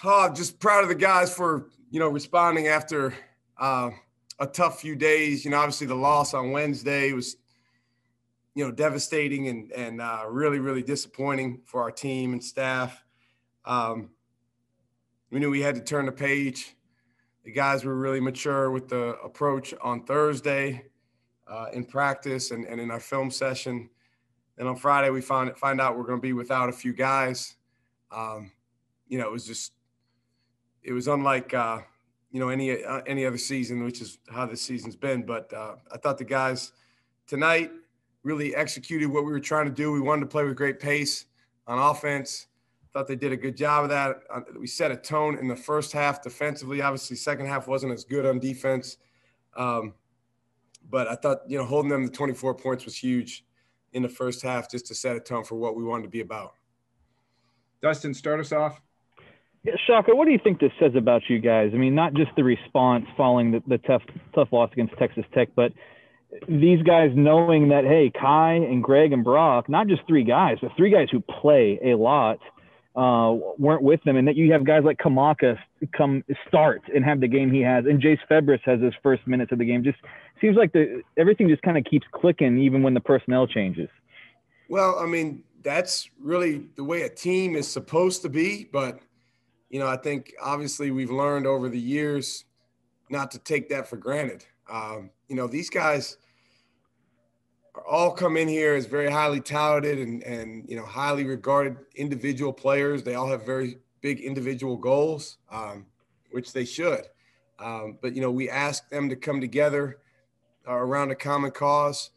Oh, just proud of the guys for, responding after a tough few days. Obviously the loss on Wednesday was, devastating and really, really disappointing for our team and staff. We knew we had to turn the page. The guys were really mature with the approach on Thursday in practice and in our film session. And on Friday, we find out we're going to be without a few guys. It was unlike, any other season, which is how this season's been. But I thought the guys tonight really executed what we were trying to do. We wanted to play with great pace on offense. Thought they did a good job of that. We set a tone in the first half defensively. Obviously, second half wasn't as good on defense. But I thought, holding them to 24 points was huge in the first half just to set a tone for what we wanted to be about. Dustin, start us off. Yeah, Shaka, what do you think this says about you guys? I mean, not just the response following the tough loss against Texas Tech, but these guys knowing that, hey, Kai and Greg and Brock, not just three guys, but three guys who play a lot, weren't with them, and that you have guys like Kamaka come start and have the game he has, and Jace Febris has his first minutes of the game. Just seems like everything just kind of keeps clicking even when the personnel changes. Well, I mean, that's really the way a team is supposed to be, but I think obviously we've learned over the years not to take that for granted. These guys all come in here as very highly touted and highly regarded individual players. They all have very big individual goals, which they should. But we ask them to come together around a common cause.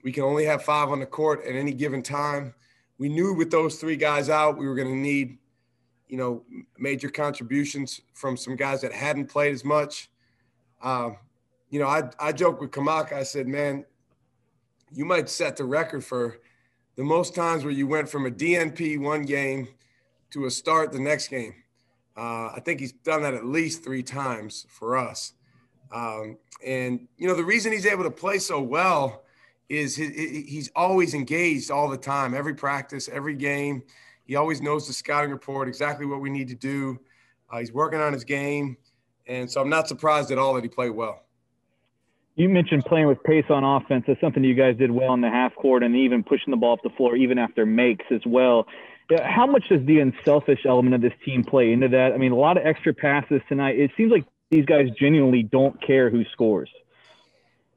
We can only have 5 on the court at any given time. We knew with those 3 guys out, we were going to need, major contributions from some guys that hadn't played as much. I joked with Kamaka. I said, man, you might set the record for the most times where you went from a DNP one game to a start the next game. I think he's done that at least 3 times for us. The reason he's able to play so well is he's always engaged all the time, every practice, every game. He always knows the scouting report, exactly what we need to do. He's working on his game. And so I'm not surprised at all that he played well. You mentioned playing with pace on offense. That's something you guys did well in the half court and even pushing the ball up the floor, even after makes as well. How much does the unselfish element of this team play into that? I mean, a lot of extra passes tonight. It seems like these guys genuinely don't care who scores.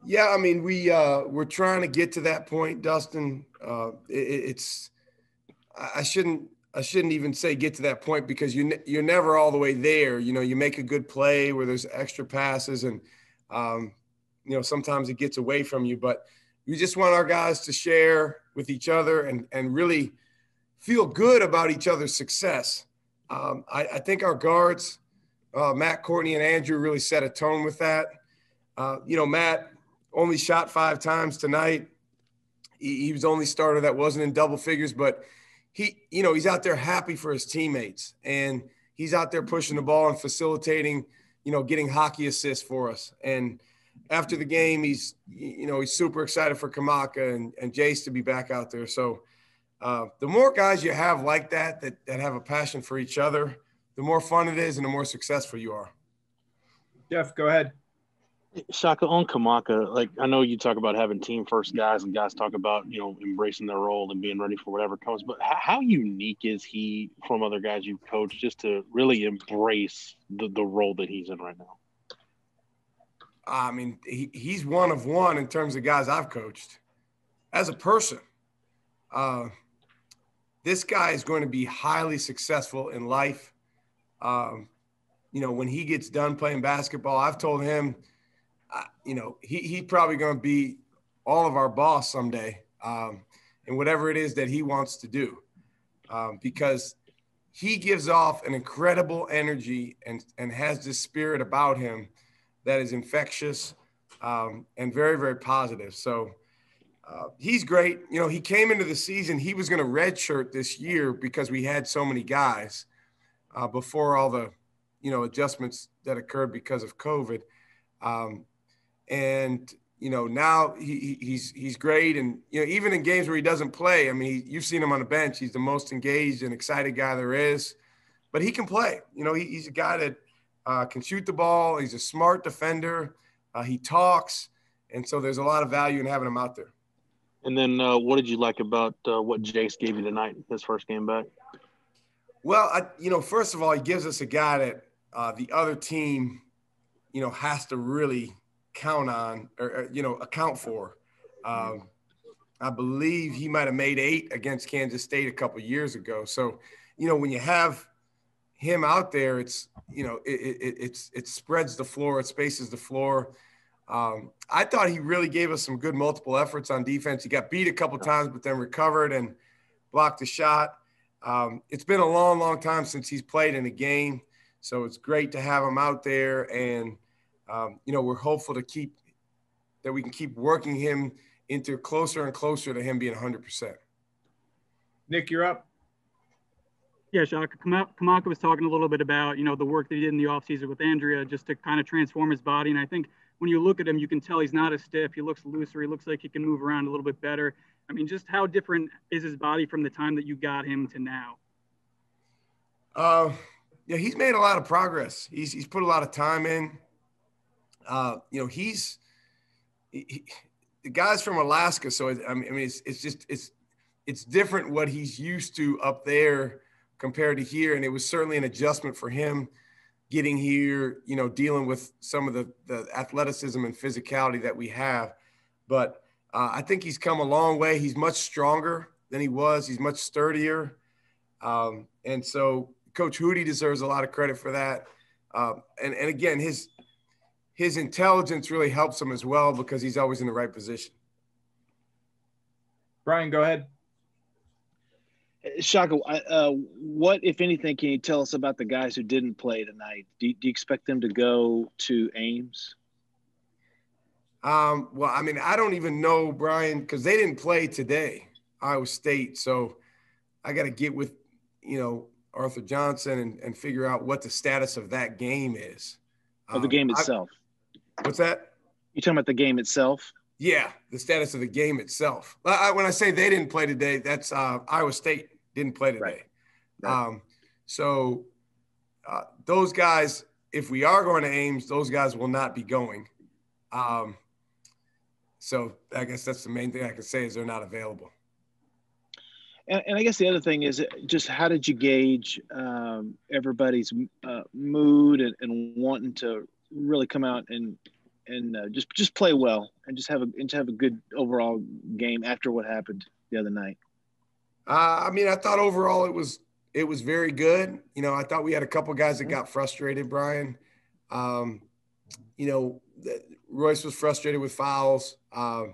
Yeah, I mean, we're trying to get to that point, Dustin. I shouldn't even say get to that point because you're never all the way there. You make a good play where there's extra passes and sometimes it gets away from you, but we just want our guys to share with each other and really feel good about each other's success. I think our guards, Matt, Courtney, and Andrew really set a tone with that. Matt only shot 5 times tonight. He was the only starter that wasn't in double figures, but he's out there happy for his teammates, and he's out there pushing the ball and facilitating, getting hockey assists for us. And after the game, he's super excited for Kamaka and Jace to be back out there. So the more guys you have like that have a passion for each other, the more fun it is and the more successful you are. Jeff, go ahead. Shaka, on Kamaka, I know you talk about having team first guys and guys talk about, embracing their role and being ready for whatever comes. But how unique is he from other guys you've coached just to really embrace the role that he's in right now? I mean, he's one of one in terms of guys I've coached. As a person, this guy is going to be highly successful in life. When he gets done playing basketball, I've told him, he's probably going to be all of our boss someday, and whatever it is that he wants to do, because he gives off an incredible energy and has this spirit about him that is infectious and very, very positive. So he's great. He came into the season, he was going to redshirt this year because we had so many guys before all the, adjustments that occurred because of COVID. Now he's great. And, even in games where he doesn't play, I mean, you've seen him on the bench. He's the most engaged and excited guy there is. but he can play. You know, he's a guy that can shoot the ball. He's a smart defender. He talks. And so there's a lot of value in having him out there. And then what did you like about what Jace gave you tonight, his first game back? Well, first of all, he gives us a guy that the other team, has to really count on or account for. I believe he might have made 8 against Kansas State a couple of years ago. So, when you have him out there, it's, it spreads the floor, it spaces the floor. I thought he really gave us some good multiple efforts on defense. He got beat a couple of times, but then recovered and blocked a shot. It's been a long, long time since he's played in a game. So it's great to have him out there. And, we're hopeful that we can keep working him into closer and closer to him being 100%. Nick, you're up. Yeah, Shaka. Kamaka was talking a little bit about, the work that he did in the offseason with Andrea just to kind of transform his body. And I think when you look at him, you can tell he's not as stiff. He looks looser. He looks like he can move around a little bit better. I mean, just how different is his body from the time that you got him to now? Yeah, he's made a lot of progress. He's put a lot of time in. The guy's from Alaska, so it's different what he's used to up there compared to here, and it was certainly an adjustment for him getting here, dealing with some of the athleticism and physicality that we have. But I think he's come a long way. He's much stronger than he was. He's much sturdier. And so Coach Hootie deserves a lot of credit for that. And again, his intelligence really helps him as well because he's always in the right position. Brian, go ahead. Shaka, what, if anything, can you tell us about the guys who didn't play tonight? Do you expect them to go to Ames? Well, I mean, I don't even know, Brian, because they didn't play today, Iowa State. So I got to get with, Arthur Johnson and figure out what the status of that game is. Of the game itself. What's that? You talking about the game itself? Yeah, the status of the game itself. When I say they didn't play today, that's Iowa State didn't play today. Right. So those guys, if we are going to Ames, those guys will not be going. So I guess that's the main thing I can say is they're not available. And I guess the other thing is just how did you gauge everybody's mood and wanting to really come out and just play well and just have a good overall game after what happened the other night? I mean, I thought overall it was very good. I thought we had a couple guys that got frustrated, Brian. Royce was frustrated with fouls. I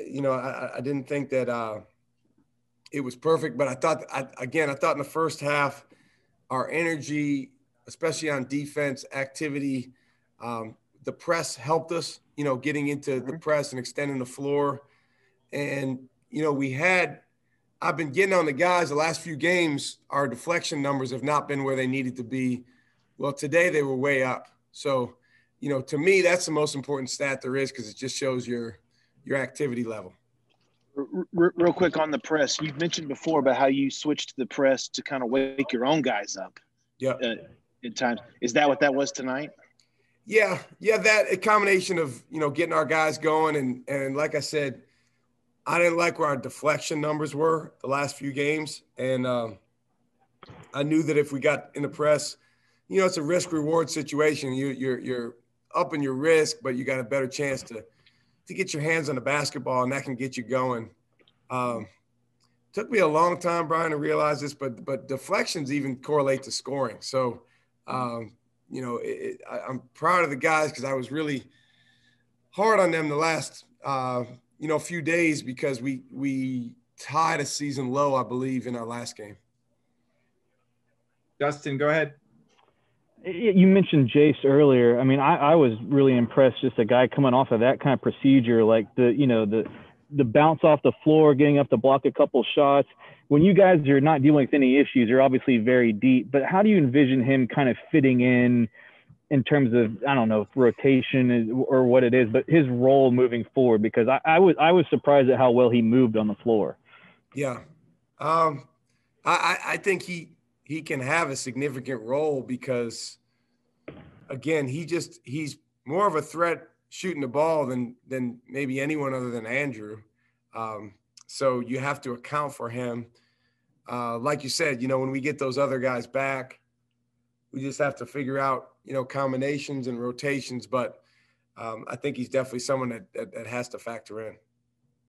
didn't think that it was perfect, but I thought in the first half, our energy, especially on defense activity, the press helped us, getting into the press and extending the floor. And, I've been getting on the guys the last few games, our deflection numbers have not been where they needed to be. Well, today they were way up. So, to me, that's the most important stat there is because it just shows your activity level. Real quick on the press, you've mentioned before about how you switched to the press to kind of wake your own guys up. Yeah. At times. Is that what that was tonight? Yeah. That a combination of, getting our guys going. And like I said, I didn't like where our deflection numbers were the last few games. And I knew that if we got in the press, it's a risk reward situation. You're upping your risk, but you got a better chance to get your hands on the basketball, and that can get you going. Took me a long time, Brian, to realize this, but deflections even correlate to scoring. So, I'm proud of the guys because I was really hard on them the last, few days because we tied a season low, I believe, in our last game. Dustin, go ahead. You mentioned Jace earlier. I mean, I was really impressed. Just a guy coming off of that kind of procedure, like the bounce off the floor, getting up to block a couple shots. When you guys are not dealing with any issues, you're obviously very deep. But how do you envision him kind of fitting in terms of, I don't know, if rotation or what it is, but his role moving forward? Because I was surprised at how well he moved on the floor. Yeah, I think he he can have a significant role because, again, he's more of a threat shooting the ball than maybe anyone other than Andrew. So you have to account for him. Like you said, when we get those other guys back, we just have to figure out, combinations and rotations. But I think he's definitely someone that has to factor in.